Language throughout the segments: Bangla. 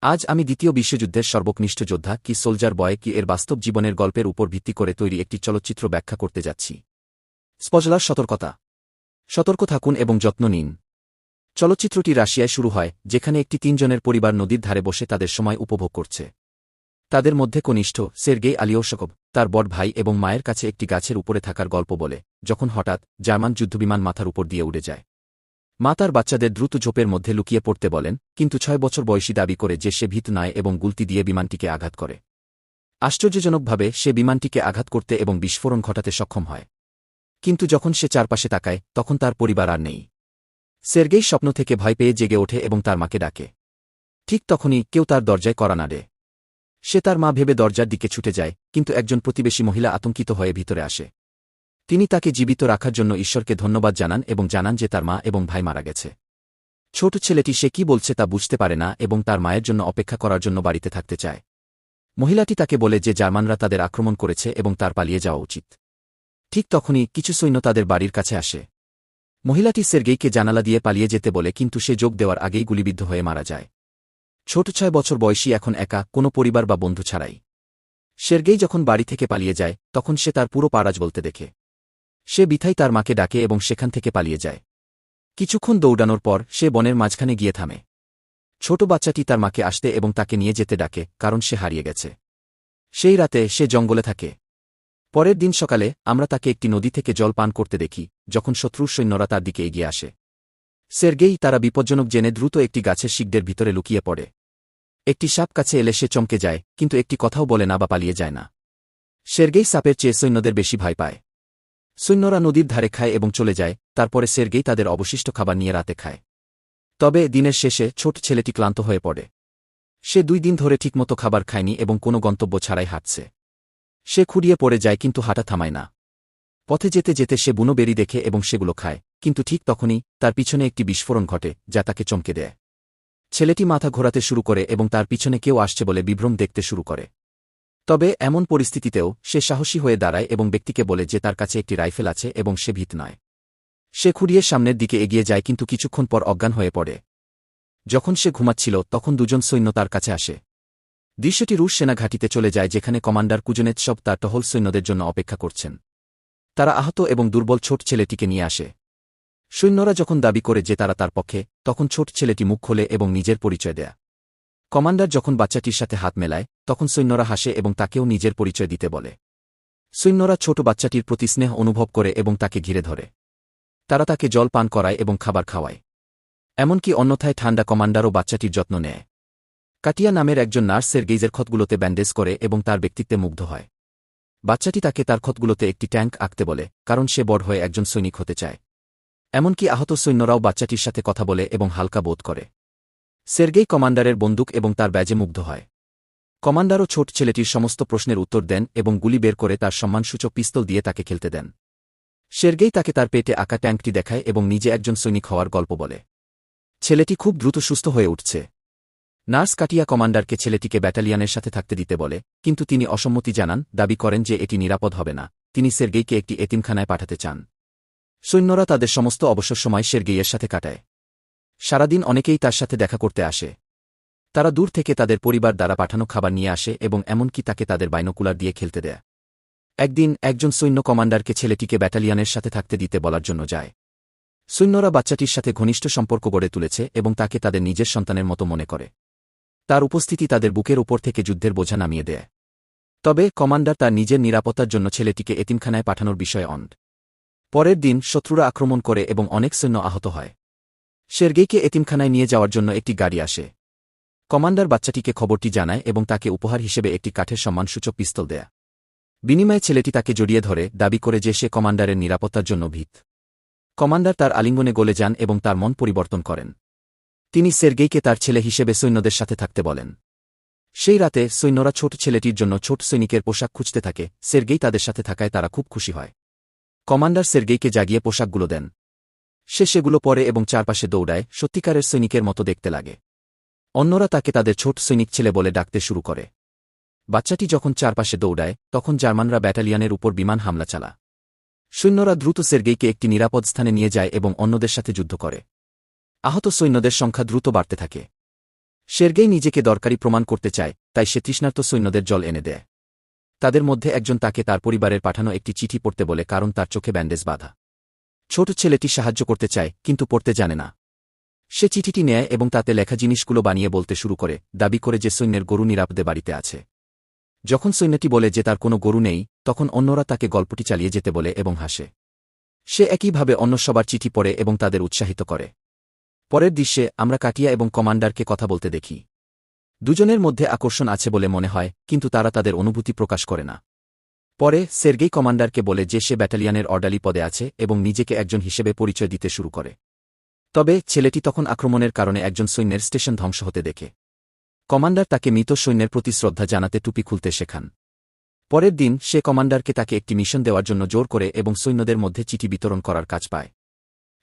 আজ আমি দ্বিতীয় বিশ্বযুদ্ধের সর্বকনিষ্ঠ যোদ্ধা কি সোলজার বয় কি এর বাস্তব জীবনের গল্পের উপর ভিত্তি করে তৈরি একটি চলচ্চিত্র ব্যাখ্যা করতে যাচ্ছি। স্পজলার সতর্কতা। সতর্ক থাকুন এবং যত্ন নিন। চলচ্চিত্রটি রাশিয়ায় শুরু হয়, যেখানে একটি তিনজনের পরিবার নদীর ধারে বসে তাদের সময় উপভোগ করছে। তাদের মধ্যে কনিষ্ঠ সের্গেই আলিওসকভ তার বড় ভাই এবং মায়ের কাছে একটি গাছের উপরে থাকার গল্প বলে, যখন হঠাৎ জার্মান যুদ্ধবিমান মাথার উপর দিয়ে উড়ে যায়। মা তার বাচ্চাদের দ্রুত ঝোপের মধ্যে লুকিয়ে পড়তে বলেন, কিন্তু 6 বছর বয়সী দাবি করে যে সে ভীত নয় এবং গুলতি দিয়ে বিমানটিকে আঘাত করে। আশ্চর্যজনকভাবে সে বিমানটিকে আঘাত করতে এবং বিস্ফোরণ ঘটাতে সক্ষম হয়। কিন্তু যখন সে চারপাশে তাকায়, তখন তার পরিবার আর নেই। সের্গেই স্বপ্ন থেকে ভয় পেয়ে জেগে ওঠে এবং তার মাকে ডাকে। ঠিক তখনই কেউ তার দরজায় কড়া নাড়ে। সে তার মা ভেবে দরজার দিকে ছুটে যায়, কিন্তু একজন প্রতিবেশী মহিলা আতঙ্কিত হয়ে ভিতরে আসে। তিনি তাকে জীবিত রাখার জন্য ঈশ্বরকে ধন্যবাদ জানান এবং জানান যে তার মা এবং ভাই মারা গেছে। ছোট ছেলেটি সে কি বলছে তা বুঝতে পারে না এবং তার মায়ের জন্য অপেক্ষা করার জন্য বাড়িতে থাকতে চায়। মহিলাটি তাকে বলে যে জার্মানরা তাদের আক্রমণ করেছে এবং তার পালিয়ে যাওয়া উচিত। ঠিক তখনই কিছু সৈন্য তাদের বাড়ির কাছে আসে। মহিলাটি সের্গেইকে জানালা দিয়ে পালিয়ে যেতে বলে, কিন্তু সে যোগ দেওয়ার আগেই গুলিবিদ্ধ হয়ে মারা যায়। ছোট 6 বছর বয়সী এখন একা, কোনো পরিবার বা বন্ধু ছাড়াই। সের্গেই যখন বাড়ি থেকে পালিয়ে যায়, তখন সে তার পুরো পাড়াজ বলতে দেখে। সে বিথাই তার মাকে ডাকে এবং সেখান থেকে পালিয়ে যায়। কিছুক্ষণ দৌড়ানোর পর সে বনের মাঝখানে গিয়ে থামে। ছোট বাচ্চাটি তার মাকে আসতে এবং তাকে নিয়ে যেতে ডাকে, কারণ সে হারিয়ে গেছে। সেই রাতে সে জঙ্গলে থাকে। পরের দিন সকালে আমরা তাকে একটি নদী থেকে জল পান করতে দেখি, যখন শত্রুর সৈন্যরা তার দিকে এগিয়ে আসে। সের্গেই তারা বিপজ্জনক জেনে দ্রুত একটি গাছের শিকড়ের ভিতরে লুকিয়ে পড়ে। একটি সাপ কাছে এলে সে চমকে যায়, কিন্তু একটি কথাও বলে না বা পালিয়ে যায় না। সের্গেই সাপের চেয়ে সৈন্যদের বেশি ভয় পায়। সৈন্যরা নদীর ধারে খায় এবং চলে যায়, তারপরে সের্গেই তাদের অবশিষ্ট খাবার নিয়ে রাতে খায়। তবে দিনের শেষে ছোট ছেলেটি ক্লান্ত হয়ে পড়ে। সে 2 দিন ধরে ঠিকমতো খাবার খায়নি এবং কোনো গন্তব্য ছাড়াই হাঁটছে। সে খুঁড়িয়ে পড়ে যায়, কিন্তু হাঁটা থামায় না। পথে যেতে যেতে সে বুনো বেরি দেখে এবং সেগুলো খায়, কিন্তু ঠিক তখনই তার পিছনে একটি বিস্ফোরণ ঘটে, যা তাকে চমকে দেয়। ছেলেটি মাথা ঘোরাতে শুরু করে এবং তার পিছনে কেউ আসছে বলে বিভ্রম দেখতে শুরু করে। তবে এমন পরিস্থিতিতেও সে সাহসী হয়ে দাঁড়ায় এবং ব্যক্তিকে বলে যে তার কাছে একটি রাইফেল আছে এবং সে ভীত নয়। সে খুঁড়িয়ে সামনের দিকে এগিয়ে যায়, কিন্তু কিছুক্ষণ পর অজ্ঞান হয়ে পড়ে। যখন সে ঘুমাচ্ছিল, তখন 2 জন সৈন্য তার কাছে আসে। দৃশ্যটি রুশ সেনা ঘাঁটিতে চলে যায়, যেখানে কমান্ডার কুজনেৎসভ তার টহল সৈন্যদের জন্য অপেক্ষা করছেন। তারা আহত এবং দুর্বল ছোট ছেলেটিকে নিয়ে আসে। সৈন্যরা যখন দাবি করে যে তারা তার পক্ষে, তখন ছোট ছেলেটি মুখ খোলে এবং নিজের পরিচয় দেয়। কমান্ডার যখন বাচ্চাটির সাথে হাত মেলায়, তখন সৈন্যরা হাসে এবং তাকেও নিজের পরিচয় দিতে বলে। সৈন্যরা ছোট বাচ্চাটির প্রতি স্নেহ অনুভব করে এবং তাকে ঘিরে ধরে। তারা তাকে জল পান করায় এবং খাবার খাওয়ায়। এমনকি অন্যথায় ঠান্ডা কমান্ডারও বাচ্চাটির যত্ন নেয়। কাটিয়া নামের একজন নার্স সের্গেইজের ক্ষতগুলোতে ব্যান্ডেজ করে এবং তার ব্যক্তিত্বে মুগ্ধ হয়। বাচ্চাটি তাকে তার ক্ষতগুলোতে একটি ট্যাঙ্ক আঁকতে বলে, কারণ সে বড় হয়ে একজন সৈনিক হতে চায়। এমনকি আহত সৈন্যরাও বাচ্চাটির সাথে কথা বলে এবং হালকা বোধ করে। সের্গেই কমান্ডারের বন্দুক এবং তার ব্যাজে মুগ্ধ হয়। কমান্ডারও ছোট ছেলেটির সমস্ত প্রশ্নের উত্তর দেন এবং গুলি বের করে তার সম্মানসূচক পিস্তল দিয়ে তাকে খেলতে দেন। সের্গেই তাকে তার পেটে আঁকা ট্যাঙ্কটি দেখায় এবং নিজে একজন সৈনিক হওয়ার গল্প বলে। ছেলেটি খুব দ্রুত সুস্থ হয়ে উঠছে। নার্স কাটিয়া কমান্ডারকে ছেলেটিকে ব্যাটালিয়নের সাথে থাকতে দিতে বলে, কিন্তু তিনি অসম্মতি জানান, দাবি করেন যে এটি নিরাপদ হবে না। তিনি সের্গেইকে একটি এতিমখানায় পাঠাতে চান। সৈন্যরা তাদের সমস্ত অবসর সময় সের্গেইয়ের সাথে কাটায়। সারাদিন অনেকেই তার সাথে দেখা করতে আসে। তারা দূর থেকে তাদের পরিবার দ্বারা পাঠানো খাবার নিয়ে আসে এবং এমনকি তাকে তাদের বাইনোকুলার দিয়ে খেলতে দেয়। একদিন একজন সৈন্য কমান্ডারকে ছেলেটিকে ব্যাটালিয়নের সাথে থাকতে দিতে বলার জন্য যায়। সৈন্যরা বাচ্চাটির সাথে ঘনিষ্ঠ সম্পর্ক গড়ে তুলেছে এবং তাকে তাদের নিজের সন্তানের মতো মনে করে। তার উপস্থিতি তাদের বুকের উপর থেকে যুদ্ধের বোঝা নামিয়ে দেয়। তবে কমান্ডার তার নিজের নিরাপত্তার জন্য ছেলেটিকে এতিমখানায় পাঠানোর বিষয়ে অন্ড। পরের দিন শত্রুরা আক্রমণ করে এবং অনেক সৈন্য আহত হয়। সের্গেইকে এতিমখানায় নিয়ে যাওয়ার জন্য একটি গাড়ি আসে। কমান্ডার বাচ্চাটিকে খবরটি জানায় এবং তাকে উপহার হিসেবে একটি কাঠের সম্মানসূচক পিস্তল দেয়। বিনিময়ে ছেলেটি তাকে জড়িয়ে ধরে, দাবি করে যে সে কমান্ডারের নিরাপত্তার জন্য ভীত। কমান্ডার তার আলিঙ্গনে গলে যান এবং তার মন পরিবর্তন করেন। তিনি সের্গেইকে তার ছেলে হিসেবে সৈন্যদের সাথে থাকতে বলেন। সেই রাতে সৈন্যরা ছোট ছেলেটির জন্য ছোট সৈনিকের পোশাক খুঁজতে থাকে। সের্গেই তাদের সাথে থাকায় তারা খুব খুশি হয়। কমান্ডার সের্গেইকে জাগিয়ে পোশাকগুলো দেন। সে সেগুলো পরে এবং চারপাশে দৌড়ায়, সত্যিকারের সৈনিকের মতো দেখতে লাগে। অন্যরা তাকে তাদের ছোট সৈনিক ছেলে বলে ডাকতে শুরু করে। বাচ্চাটি যখন চারপাশে দৌড়ায়, তখন জার্মানরা ব্যাটালিয়নের উপর বিমান হামলা চালা। সৈন্যরা দ্রুত সের্গেইকে একটি নিরাপদ স্থানে নিয়ে যায় এবং অন্যদের সাথে যুদ্ধ করে। আহত সৈন্যদের সংখ্যা দ্রুত বাড়তে থাকে। সের্গেই নিজেকে দরকারি প্রমাণ করতে চায়, তাই সে তৃষ্ণার্ত সৈন্যদের জল এনে দেয়। তাদের মধ্যে একজন তাকে তার পরিবারের পাঠানো একটি চিঠি পড়তে বলে, কারণ তার চোখে ব্যান্ডেজ বাঁধা। ছোট ছেলেটি সাহায্য করতে চায়, কিন্তু পড়তে জানে না। সে চিঠিটি নেয় এবং তাতে লেখা জিনিসগুলো বানিয়ে বলতে শুরু করে, দাবি করে যে সৈন্যের গরু নিরাপদে বাড়িতে আছে। যখন সৈন্যটি বলে যে তার কোনো গরু নেই, তখন অন্যরা তাকে গল্পটি চালিয়ে যেতে বলে এবং হাসে। সে একইভাবে অন্য সবার চিঠি পড়ে এবং তাদের উৎসাহিত করে। পরের দৃশ্যে আমরা কাটিয়া এবং কমান্ডারকে কথা বলতে দেখি। দুজনের মধ্যে আকর্ষণ আছে বলে মনে হয়, কিন্তু তারা তাদের অনুভূতি প্রকাশ করে না। পরে সের্গেই কমান্ডারকে বলে যে সে ব্যাটালিয়নের অর্ডালি পদে আছে এবং নিজেকে একজন হিসেবে পরিচয় দিতে শুরু করে। তবে ছেলেটি তখন আক্রমণের কারণে একজন সৈন্যের স্টেশন ধ্বংস হতে দেখে। কমান্ডার তাকে মৃত সৈন্যের প্রতি শ্রদ্ধা জানাতে টুপি খুলতে শেখান। পরের দিন সে কমান্ডারকে তাকে একটি মিশন দেওয়ার জন্য জোর করে এবং সৈন্যদের মধ্যে চিঠি বিতরণ করার কাজ পায়।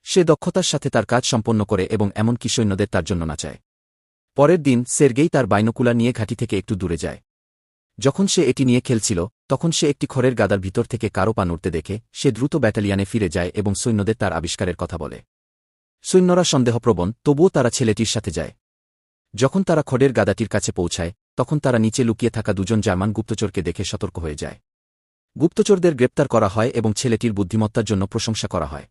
সে দক্ষতার সাথে তার কাজ সম্পন্ন করে এবং এমনকি সৈন্যদের তার জন্য নাচায়। পরের দিন সের্গেই তার বাইনোকুলার নিয়ে ঘাঁটি থেকে একটু দূরে যায়। যখন সে এটি নিয়ে খেলছিল, তখন সে একটি খড়ের গাদার ভিতর থেকে কারো পা নড়তে দেখে। সে দ্রুত ব্যাটালিয়নে ফিরে যায় এবং সৈন্যদের তার আবিষ্কারের কথা বলে। সৈন্যরা সন্দেহপ্রবণ, তবুও তারা ছেলেটির সাথে যায়। যখন তারা খড়ের গাদাটির কাছে পৌঁছায়, তখন তারা নিচে লুকিয়ে থাকা দুজন জার্মান গুপ্তচরকে দেখে সতর্ক হয়ে যায়। গুপ্তচরদের গ্রেপ্তার করা হয় এবং ছেলেটির বুদ্ধিমত্তার জন্য প্রশংসা করা হয়।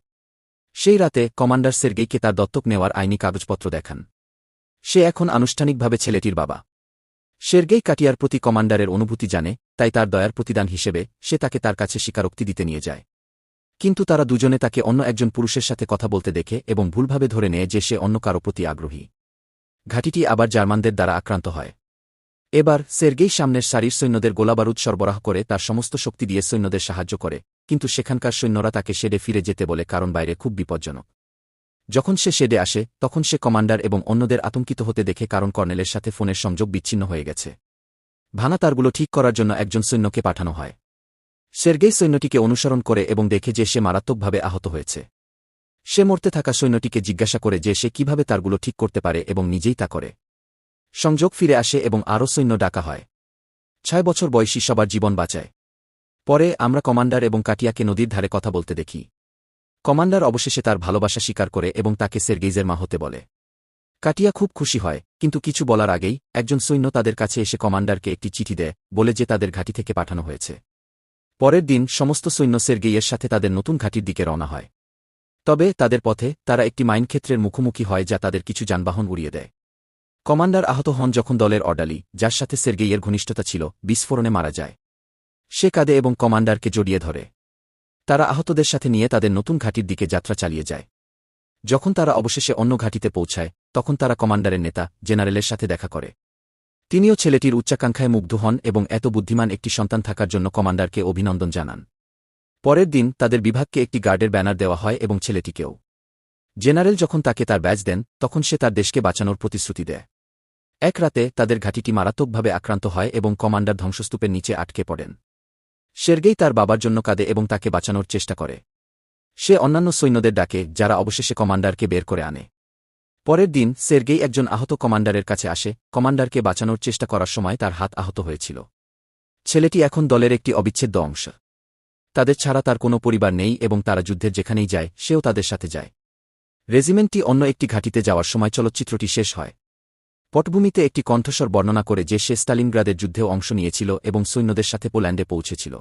সেই রাতে কমান্ডার সের্গেইকে তার দত্তক নেওয়ার আইনি কাগজপত্র দেখান। সে এখন আনুষ্ঠানিকভাবে ছেলেটির বাবা। সের্গেই কাটিয়ার প্রতি কমান্ডারের অনুভূতি জানে, তাই তার দয়ার প্রতিদান হিসেবে সে তাকে তার কাছে স্বীকারোক্তি দিতে নিয়ে যায়। কিন্তু তারা দুজনে তাকে অন্য একজন পুরুষের সাথে কথা বলতে দেখে এবং ভুলভাবে ধরে নেয় যে সে অন্য কারো প্রতি আগ্রহী। ঘাঁটিটি আবার জার্মানদের দ্বারা আক্রান্ত হয়। এবার সের্গেই সামনের সারির সৈন্যদের গোলাবারুদ সরবরাহ করে তার সমস্ত শক্তি দিয়ে সৈন্যদের সাহায্য করে, কিন্তু সেখানকার সৈন্যরা তাকে শেডে ফিরে যেতে বলে, কারণ বাইরে খুব বিপজ্জনক। যখন সে শেডে আসে, তখন সে কমান্ডার এবং অন্যদের আতঙ্কিত হতে দেখে, কারণ কর্নেলের সাথে ফোনের সংযোগ বিচ্ছিন্ন হয়ে গেছে। ভাঙা তারগুলো ঠিক করার জন্য একজন সৈন্যকে পাঠানো হয়। সের্গেই সৈন্যটিকে অনুসরণ করে এবং দেখে যে সে মারাত্মকভাবে আহত হয়েছে। সে মরতে থাকা সৈন্যটিকে জিজ্ঞাসা করে যে সে কিভাবে তারগুলো ঠিক করতে পারে এবং নিজেই তা করে। সংযোগ ফিরে আসে এবং আরও সৈন্য ডাকা হয়। 6 বছর বয়সী সবার জীবন বাঁচায়। পরে আমরা কমান্ডার এবং কাটিয়াকে নদীর ধারে কথা বলতে দেখি। কমান্ডার অবশেষে তার ভালোবাসা স্বীকার করে এবং তাকে সের্গেইজের মা হতে বলে। কাটিয়া খুব খুশি হয়, কিন্তু কিছু বলার আগেই একজন সৈন্য তাদের কাছে এসে কমান্ডারকে একটি চিঠি দেয়, বলে যে তাদের ঘাঁটি থেকে পাঠানো হয়েছে। পরের দিন সমস্ত সৈন্য সের্গেইয়ের সাথে তাদের নতুন ঘাঁটির দিকে রওনা হয়। তবে তাদের পথে তারা একটি মাইনক্ষেত্রের মুখোমুখি হয় যা তাদের কিছু যানবাহন উড়িয়ে দেয়। কমান্ডার আহত হন যখন দলের অর্ডালি, যার সাথে সের্গেইয়ের ঘনিষ্ঠতা ছিল, বিস্ফোরণে মারা যায়। সে কাঁদে এবং কমান্ডারকে জড়িয়ে ধরে। তারা আহতদের সাথে নিয়ে তাদের নতুন ঘাঁটির দিকে যাত্রা চালিয়ে যায়। যখন তারা অবশেষে অন্য ঘাঁটিতে পৌঁছায়, তখন তারা কমান্ডারের নেতা জেনারেলের সাথে দেখা করে। তিনিও ছেলেটির উচ্চাকাঙ্ক্ষায় মুগ্ধ হন এবং এত বুদ্ধিমান একটি সন্তান থাকার জন্য কমান্ডারকে অভিনন্দন জানান। পরের দিন তাদের বিভাগকে একটি গার্ডের ব্যানার দেওয়া হয় এবং ছেলেটিকেও। জেনারেল যখন তাকে তার ব্যাজ দেন, তখন সে তার দেশকে বাঁচানোর প্রতিশ্রুতি দেয়। এক রাতে তাদের ঘাঁটিটি মারাত্মকভাবে আক্রান্ত হয় এবং কমান্ডার ধ্বংসস্তূপের নিচে আটকে পড়েন। সের্গেই তার বাবার জন্য কাঁদে এবং তাকে বাঁচানোর চেষ্টা করে। সে অন্যান্য সৈন্যদের ডাকে, যারা অবশেষে কমান্ডারকে বের করে আনে। পরের দিন সের্গেই একজন আহত কমান্ডারের কাছে আসে। কমান্ডারকে বাঁচানোর চেষ্টা করার সময় তার হাত আহত হয়েছিল। ছেলেটি এখন দলের একটি অবিচ্ছেদ্য অংশ। তাদের ছাড়া তার কোনো পরিবার নেই এবং তারা যুদ্ধের যেখানেই যায়, সেও তাদের সাথে যায়। রেজিমেন্টটি অন্য একটি ঘাঁটিতে যাওয়ার সময় চলচ্চিত্রটি শেষ হয়। পটভূমিতে একটি কণ্ঠস্বর বর্ণনা করে যে সে স্টালিনগ্রাদের যুদ্ধেও অংশ নিয়েছিল এবং সৈন্যদের সাথে পোল্যান্ডে পৌঁছেছিল।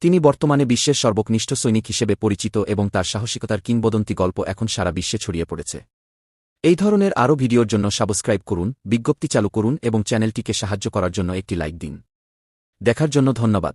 তিনি বর্তমানে বিশ্বের সর্বকনিষ্ঠ সৈনিক হিসেবে পরিচিত এবং তার সাহসিকতার কিংবদন্তি গল্প এখন সারা বিশ্বে ছড়িয়ে পড়েছে। এই ধরনের আরও ভিডিওর জন্য সাবস্ক্রাইব করুন, বিজ্ঞপ্তি চালু করুন এবং চ্যানেলটিকে সাহায্য করার জন্য একটি লাইক দিন। দেখার জন্য ধন্যবাদ।